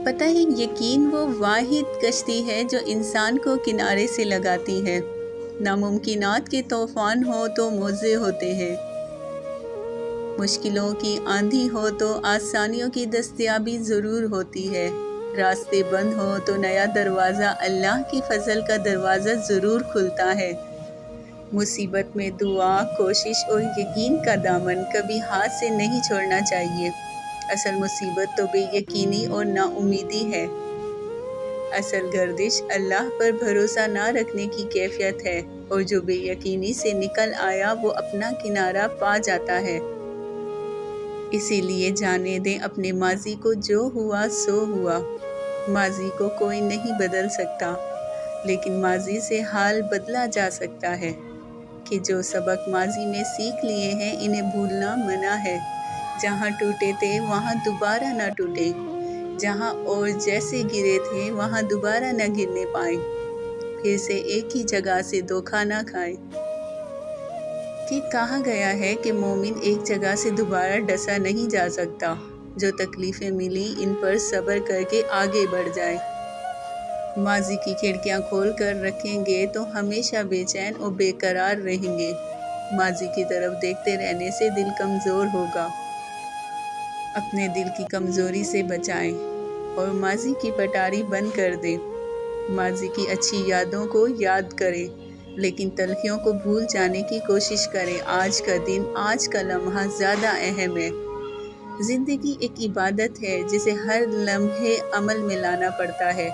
پتہ ہے، یقین وہ واحد کشتی ہے جو انسان کو کنارے سے لگاتی ہے۔ ناممکنات کے طوفان ہو تو موزے ہوتے ہیں، مشکلوں کی آندھی ہو تو آسانیوں کی دستیابی ضرور ہوتی ہے، راستے بند ہو تو نیا دروازہ، اللہ کی فضل کا دروازہ ضرور کھلتا ہے۔ مصیبت میں دعا، کوشش اور یقین کا دامن کبھی ہاتھ سے نہیں چھوڑنا چاہیے۔ اصل مصیبت تو بے یقینی اور نا امیدی ہے۔ اصل گردش اللہ پر بھروسہ نہ رکھنے کی کیفیت ہے، اور جو بے یقینی سے نکل آیا وہ اپنا کنارہ پا جاتا ہے۔ اسی لیے جانے دیں اپنے ماضی کو، جو ہوا سو ہوا۔ ماضی کو کوئی نہیں بدل سکتا، لیکن ماضی سے حال بدلا جا سکتا ہے کہ جو سبق ماضی میں سیکھ لیے ہیں انہیں بھولنا منع ہے۔ جہاں ٹوٹے تھے وہاں دوبارہ نہ ٹوٹیں، جہاں اور جیسے گرے تھے وہاں دوبارہ نہ گرنے پائیں، پھر سے ایک ہی جگہ سے دھوکہ نہ کھائیں۔ کہ کہا گیا ہے کہ مومن ایک جگہ سے دوبارہ ڈسا نہیں جا سکتا۔ جو تکلیفیں ملیں ان پر صبر کر کے آگے بڑھ جائیں۔ ماضی کی کھڑکیاں کھول کر رکھیں گے تو ہمیشہ بے چین اور بے قرار رہیں گے۔ ماضی کی طرف دیکھتے رہنے سے دل کمزور ہوگا۔ اپنے دل کی کمزوری سے بچائیں اور ماضی کی پٹاری بند کر دیں۔ ماضی کی اچھی یادوں کو یاد کریں، لیکن تلخیوں کو بھول جانے کی کوشش کریں۔ آج کا دن، آج کا لمحہ زیادہ اہم ہے۔ زندگی ایک عبادت ہے جسے ہر لمحے عمل میں لانا پڑتا ہے۔